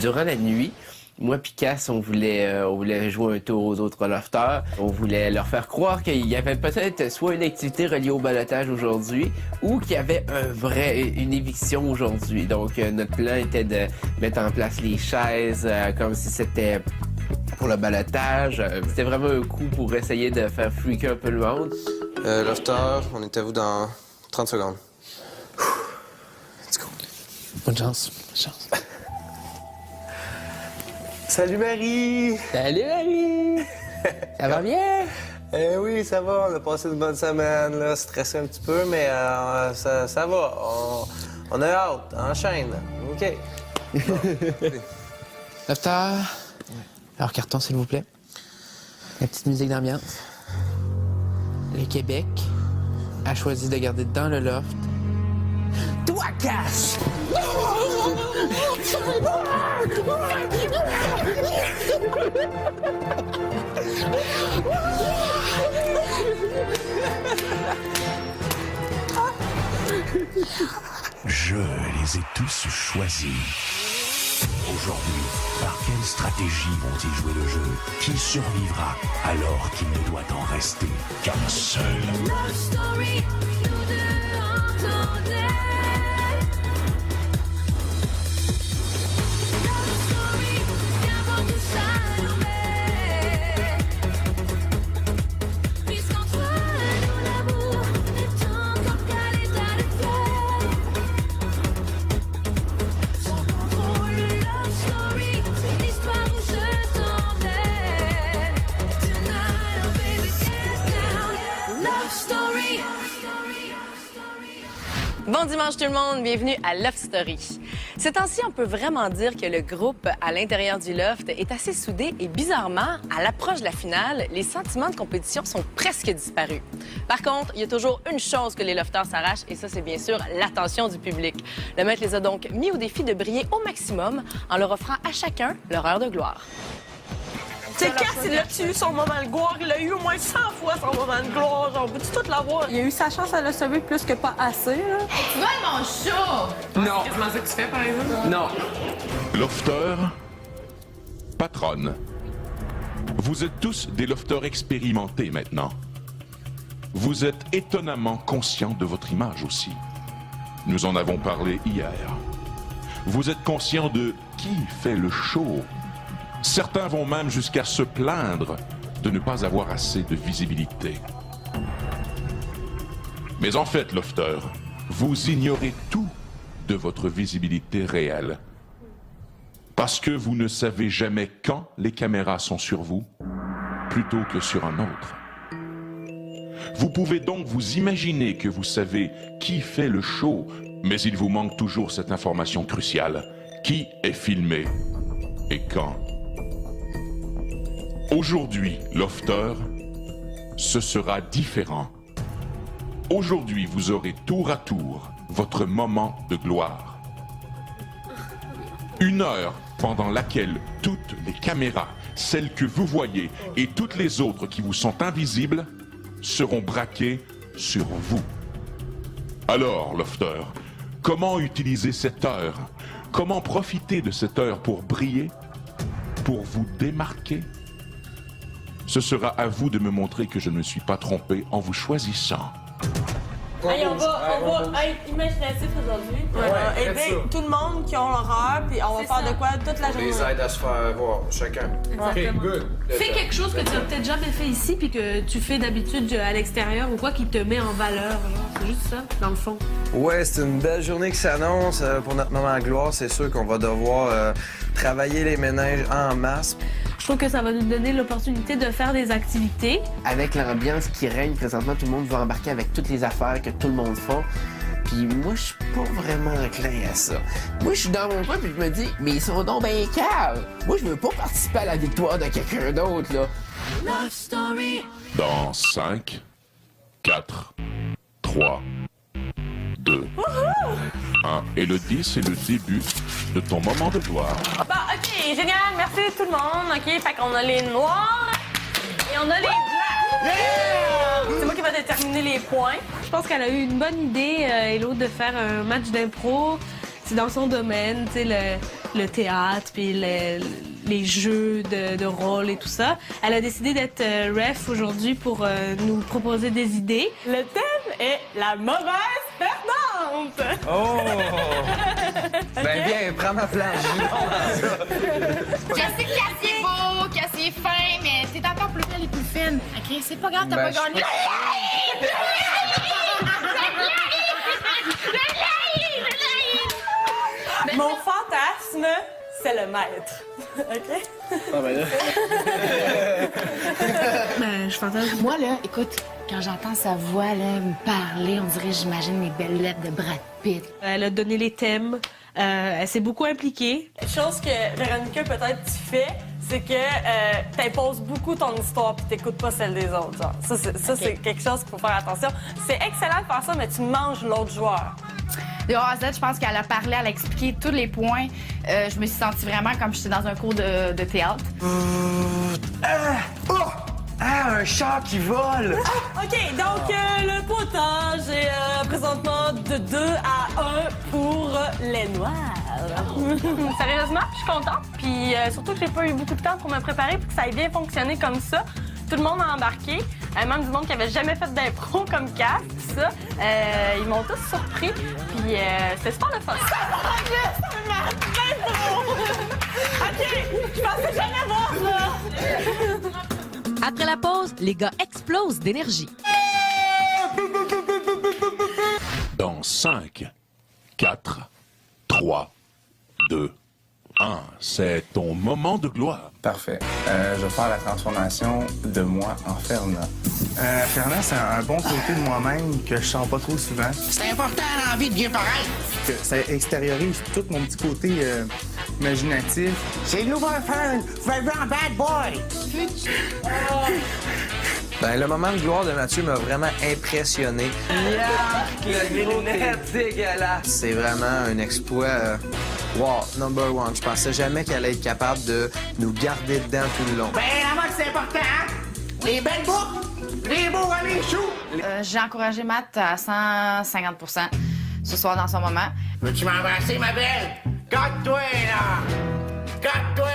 Durant la nuit, moi puis Cass, on voulait jouer un tour aux autres lofters. On voulait leur faire croire qu'il y avait peut-être soit une activité reliée au ballottage aujourd'hui ou qu'il y avait une éviction aujourd'hui. Donc, notre plan était de mettre en place les chaises comme si c'était pour le ballottage. C'était vraiment un coup pour essayer de faire freaker un peu le monde. Lofter, on est à vous dans 30 secondes. Let's go. Bonne chance. Bonne chance. Salut Marie! Salut Marie! Ça va bien? Eh oui, ça va. On a passé une bonne semaine, là. Stressé un petit peu, mais ça va. On a hâte. Enchaîne. OK. Lofter, alors carton, s'il vous plaît. La petite musique d'ambiance. Le Québec a choisi de garder dans le loft. Toi, Cass! Je les ai tous choisis. Aujourd'hui, par quelle stratégie vont-ils jouer le jeu? Qui survivra alors qu'il ne doit en rester qu'un seul? Love story, nous deux entendez. Love story, viens voir tout ça l'envers. Puisqu'entre nous l'amour n'est encore qu'à l'état de fleur. Sans contrôle, love story, c'est l'histoire où je t'emmène. Tonight, oh baby, get down. Love story. Bon dimanche tout le monde, bienvenue à Love Story. Ces temps-ci, on peut vraiment dire que le groupe à l'intérieur du loft est assez soudé et bizarrement, à l'approche de la finale, les sentiments de compétition sont presque disparus. Par contre, il y a toujours une chose que les lofters s'arrachent et ça, c'est bien sûr l'attention du public. Le maître les a donc mis au défi de briller au maximum en leur offrant à chacun leur heure de gloire. C'est Cass, il a eu son moment de gloire. Il a eu au moins 100 fois son moment de gloire. J'en veux tout l'avoir. Il a eu sa chance à le sauver plus que pas assez. Là. Tu vois mon show! Non. C'est quasiment ça que tu fais, par exemple? Non. Lofter, patronne. Vous êtes tous des lofters expérimentés maintenant. Vous êtes étonnamment conscients de votre image aussi. Nous en avons parlé hier. Vous êtes conscients de qui fait le show. Certains vont même jusqu'à se plaindre de ne pas avoir assez de visibilité. Mais en fait, Lofter, vous ignorez tout de votre visibilité réelle. Parce que vous ne savez jamais quand les caméras sont sur vous, plutôt que sur un autre. Vous pouvez donc vous imaginer que vous savez qui fait le show, mais il vous manque toujours cette information cruciale. Qui est filmé et quand? Aujourd'hui, Lofter, ce sera différent. Aujourd'hui, vous aurez tour à tour votre moment de gloire. 1 heure pendant laquelle toutes les caméras, celles que vous voyez et toutes les autres qui vous sont invisibles, seront braquées sur vous. Alors, Lofter, comment utiliser cette heure? Comment profiter de cette heure pour briller? Pour vous démarquer? Ce sera à vous de me montrer que je ne me suis pas trompé en vous choisissant. Hey, on va être imaginatif aujourd'hui. On va aider tout le monde qui ont l'horreur, puis on va faire de quoi toute la journée. Les aide à se faire voir, chacun. Fais quelque chose que tu n'as peut-être jamais fait ici puis que tu fais d'habitude à l'extérieur ou quoi qui te met en valeur. C'est juste ça, dans le fond. Ouais, c'est une belle journée qui s'annonce pour notre moment de gloire. C'est sûr qu'on va devoir travailler les méninges en masse. Je trouve que ça va nous donner l'opportunité de faire des activités. Avec l'ambiance qui règne présentement, tout le monde va embarquer avec toutes les affaires que tout le monde fait. Puis moi, je suis pas vraiment enclin à ça. Moi, je suis dans mon coin puis je me dis, mais ils sont donc bien caves. Moi, je veux pas participer à la victoire de quelqu'un d'autre, là. Love story. Dans 5, 4, 3, 2, 1. Et le 10, c'est le début de ton moment de gloire. Bon, OK, génial. Merci tout le monde. OK, fait qu'on a les noirs et on a les blancs. C'est moi qui va déterminer les points. Je pense qu'elle a eu une bonne idée, Hello, de faire un match d'impro. C'est dans son domaine, tu sais, le théâtre, puis les jeux de rôle et tout ça. Elle a décidé d'être ref aujourd'hui pour nous proposer des idées. Le thème est la mauvaise perdante. Oh! Ben viens, prends ma planche. Je sais que Cassie est beau, Cassie est fin, mais t'es encore plus belle et plus fine. OK, c'est pas grave, t'as Ben, pas gagné. Mon fantasme, c'est le maître. OK? Ben, je fantasme. Moi, là, écoute, quand j'entends sa voix là, me parler, on dirait, j'imagine les belles lettres de Brad Pitt. Elle a donné les thèmes. Elle s'est beaucoup impliquée. Chose que Véronica, peut-être, tu fais, c'est que t'imposes beaucoup ton histoire puis t'écoutes pas celle des autres. Genre. Ça, c'est quelque chose qu'il faut faire attention. C'est excellent de faire ça, mais tu manges l'autre joueur. De A à Z, je pense qu'elle a parlé, elle a expliqué tous les points. Je me suis sentie vraiment comme j'étais dans un cours de théâtre. Un chat qui vole! OK, donc le potage est présentement de 2 à 1 pour les noirs. Sérieusement, je suis contente. Puis surtout que j'ai pas eu beaucoup de temps pour me préparer pour que ça ait bien fonctionné comme ça. Tout le monde a embarqué, même du monde qui avait jamais fait d'impro comme Cass, tout ça. Ils m'ont tous surpris, puis c'était super le fun. OK, je pensais jamais voir ça! Après la pause, les gars explosent d'énergie. Dans 5, 4, 3, 2, 1, c'est ton moment de gloire. Parfait. Je vais faire la transformation de moi en Fernand. Fernand, c'est un bon côté de moi-même que je sens pas trop souvent. C'est important dans la vie de bien paraître. Que ça extériorise tout mon petit côté imaginatif. C'est nouveau Fern, vraiment bad boy. Ben, le moment de gloire de Mathieu m'a vraiment impressionné. Les lunettes dégueulasses! C'est vraiment un exploit. Wow, number one. Je pensais jamais qu'elle allait être capable de nous garder dedans tout le long. Ben, la mode, c'est important, hein? Les belles boucles, les beaux les choux. J'ai encouragé Matt à 150 % ce soir dans son moment. Veux-tu m'embrasser, ma belle? Cote-toi, là! Cote-toi!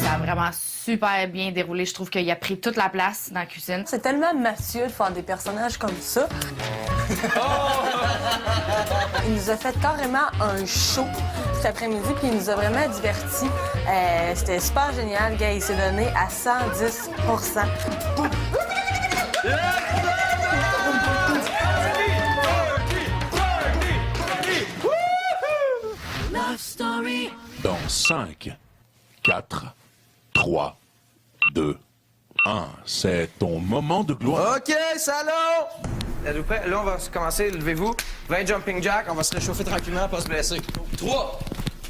Ça a vraiment super bien déroulé. Je trouve qu'il a pris toute la place dans la cuisine. C'est tellement Mathieu de faire des personnages comme ça. Il nous a fait carrément un show cet après-midi, puis il nous a vraiment divertis. C'était super génial, le gars. Il s'est donné à 110 %. Love Story. Dans 5, 4, 3, 2, 1, c'est ton moment de gloire. OK, salon! Êtes-vous prêts? Là, on va commencer. Levez-vous. 20 jumping jack. On va se réchauffer tranquillement, pas se blesser. 3,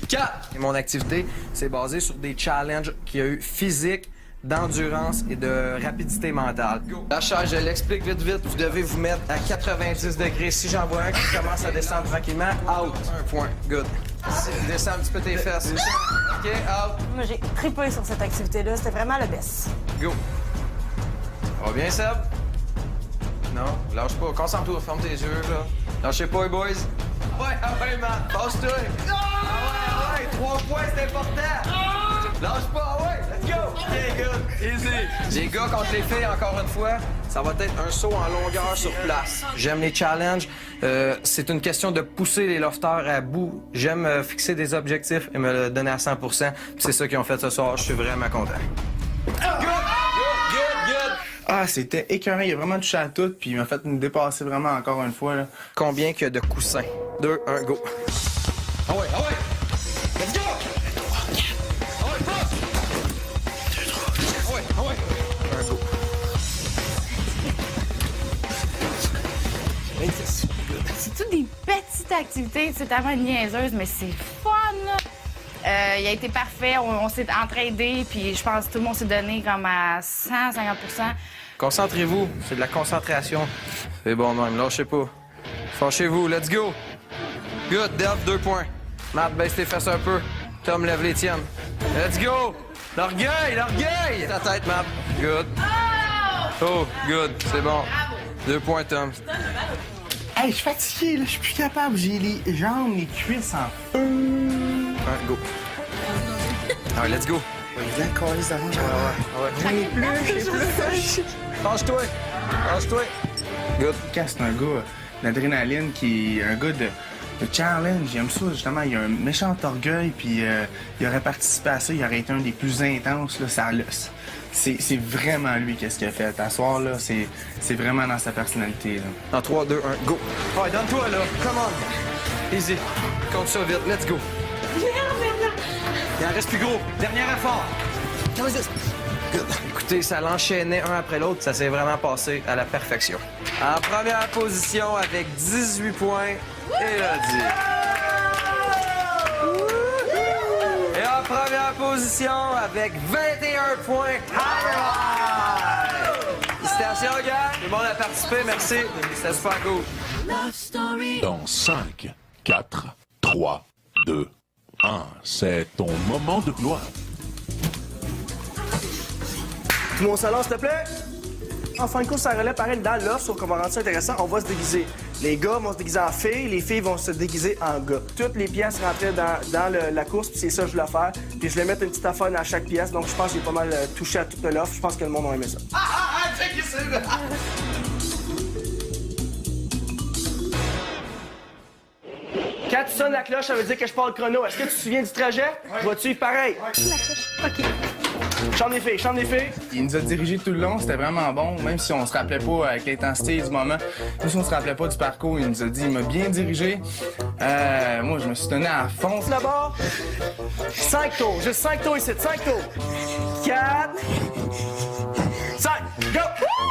4. Et mon activité, c'est basé sur des challenges qu'il y a eu physiques, d'endurance et de rapidité mentale. La charge, je l'explique vite. Vous devez vous mettre à 90 degrés. Si j'en vois un qui commence à descendre tranquillement, out. Un point. Good. Descends un petit peu tes fesses. OK, out. Moi, j'ai trippé sur cette activité-là. C'était vraiment le best. Go. Ça va bien, Seb? Non, lâche pas. Concentre-toi, ferme tes yeux, là. Lâchez pas, les boys. Ouais, man. Passe-toi. Ah ouais. 3 points, c'est important. Lâche pas, ouais. Let's go. OK, good. Easy. Les gars contre les filles, encore une fois, ça va être un saut en longueur sur place. J'aime les challenges. C'est une question de pousser les lofters à bout. J'aime fixer des objectifs et me le donner à 100 %. C'est ça qu'ils ont fait ce soir. Je suis vraiment content. Ah, c'était écœurant. Il a vraiment touché à tout, puis il m'a fait me dépasser vraiment encore une fois. Là. Combien qu'il y a de coussins? 2, 1, go. Ah ouais, ah ouais! Let's go! 3, 4. Ah ouais, pas! 2, 3, 4. Ah ouais, ah ouais! 1, go. 26. C'est toutes des petites activités. C'est tellement niaiseuse, mais c'est fun, là. Il a été parfait. On s'est entraidés, puis je pense que tout le monde s'est donné comme à 150 %. Concentrez-vous. C'est de la concentration. C'est bon, même. Lâchez pas. Fâchez-vous. Let's go! Good. Delph, 2 points. Matt, baisse tes fesses un peu. Tom, lève les tiennes. Let's go! L'orgueil! L'orgueil! Ta tête, Matt. Good. Oh, good. C'est bon. 2 points, Tom. Hey, je suis fatigué, là, je suis plus capable. J'ai les jambes, les cuisses en feu. Ouais, go. Alright, let's go. Il y a la calice d'avant, Lâche-toi. Lâche-toi. Good. Pika, c'est un gars d'adrénaline qui est un gars de challenge. J'aime ça, justement. Il a un méchant orgueil, puis il aurait participé à ça. Il aurait été un des plus intenses, là, ça l'os. C'est vraiment lui qu'est-ce qu'il a fait. À soir, là, c'est vraiment dans sa personnalité, là. En 3, 2, 1, go. Ouais, donne-toi, là. Come on. Easy. Compte ça vite. Let's go. Il en reste plus gros. Dernier effort. Good. Écoutez, ça l'enchaînait un après l'autre. Ça s'est vraiment passé à la perfection. En première position avec 18 points, Élodie. Et en première position avec 21 points, Hammerline. Félicitations, gars. Tout le monde a participé. Merci. C'était super cool. Love Story. Dans 5, 4, 3, 2, 1, c'est ton moment de gloire. Tout mon salon, s'il te plaît. En fin de course, ça relève pareil dans l'offre, sauf qu'on va rendre ça intéressant. On va se déguiser. Les gars vont se déguiser en filles, les filles vont se déguiser en gars. Toutes les pièces rentraient dans la course, puis c'est ça que je voulais faire. Puis je voulais mettre une petite affaire dans chaque pièce, donc je pense que j'ai pas mal touché à toute l'offre. Je pense que le monde a aimé ça. check ça! Quand tu sonnes la cloche, ça veut dire que je pars le chrono. Est-ce que tu te souviens du trajet? Je vais te suivre pareil. OK. Chambre des filles, chambre des filles. Il nous a dirigés tout le long, c'était vraiment bon, même si on se rappelait pas avec l'intensité du moment. Même si on se rappelait pas du parcours, il nous a dit, il m'a bien dirigé. Moi, je me suis donné à fond. Là-bas, 5 tours, juste 5 tours ici, 5 tours. 4, 5, go!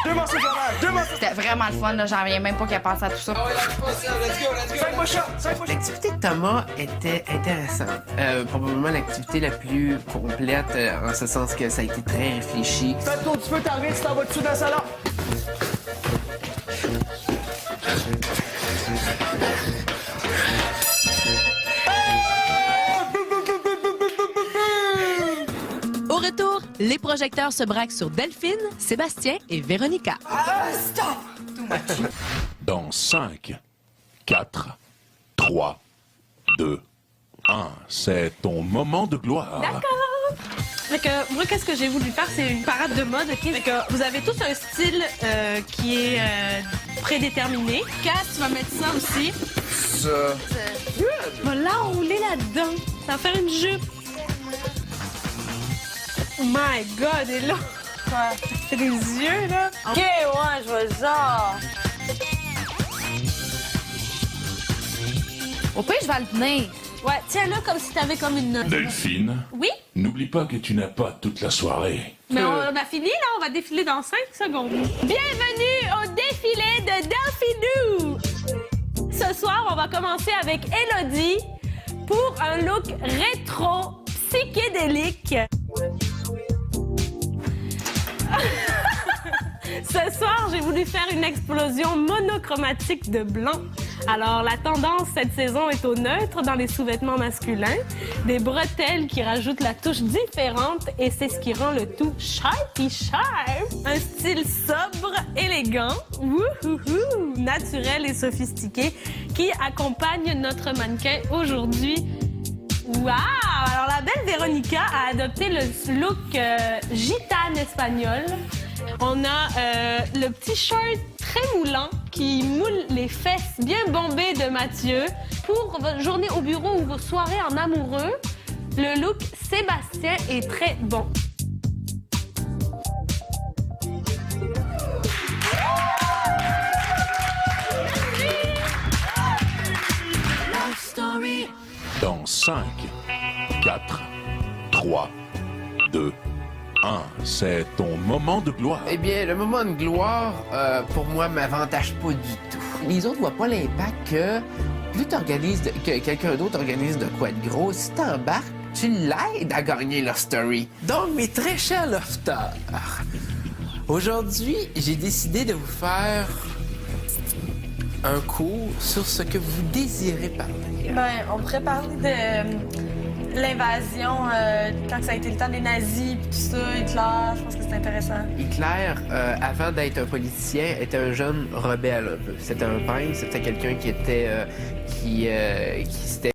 2 morceaux de fromage, 2 morceaux. C'était vraiment le fun, là. J'en reviens même pas qu'elle passe à tout ça. Let's go. 5 push-ups, 5 push-ups. L'activité de Thomas était intéressante. Probablement l'activité la plus complète, en ce sens que ça a été très réfléchi. Fais le tour du feu, t'en reviens, tu t'en vas dessus dans le salon. Au retour, les projecteurs se braquent sur Delphine, Sébastien et Véronica. Dans 5, 4, 3, 2, 1, c'est ton moment de gloire. D'accord. Fait que moi, qu'est-ce que j'ai voulu faire, c'est une parade de mode, OK? Fait que vous avez tous un style qui est prédéterminé. Cass, tu vas mettre ça aussi. Ça. On va l'enrouler là-dedans. Ça va faire une jupe. Oh my God, et là... C'est des yeux, là. OK, ouais, je vois genre. Au pire, je vais le tenir. Ouais, tiens-le comme si t'avais comme une... Delphine, Oui? n'oublie pas que tu n'as pas toute la soirée. Mais on a fini, là. On va défiler dans 5 secondes. Bienvenue au défilé de Delphinou! Ce soir, on va commencer avec Élodie pour un look rétro psychédélique. Ce soir, j'ai voulu faire une explosion monochromatique de blanc. Alors, la tendance cette saison est au neutre dans les sous-vêtements masculins, des bretelles qui rajoutent la touche différente et c'est ce qui rend le tout sharpy sharp. Un style sobre, élégant, wouhouhou, naturel et sophistiqué qui accompagne notre mannequin aujourd'hui. Wow! Alors, la belle Véronica a adopté le look gitane espagnol. On a le petit shirt très moulant qui moule les fesses bien bombées de Mathieu. Pour votre journée au bureau ou vos soirées en amoureux, le look Sébastien est très bon. Love Story. Dans 5, 4, 3, 2, 1, c'est ton moment de gloire. Eh bien, le moment de gloire, pour moi, m'avantage pas du tout. Les autres voient pas l'impact que plus que quelqu'un d'autre organise de quoi de gros, si t'embarques, tu l'aides à gagner leur story. Donc, mes très chers lofters, aujourd'hui, j'ai décidé de vous faire un cours sur ce que vous désirez parler. Ben, on pourrait parler l'invasion, quand ça a été le temps des nazis, puis tout ça, Hitler, je pense que c'est intéressant. Hitler, avant d'être un politicien, était un jeune rebelle un peu. C'était un peintre, c'était quelqu'un qui était... qui s'était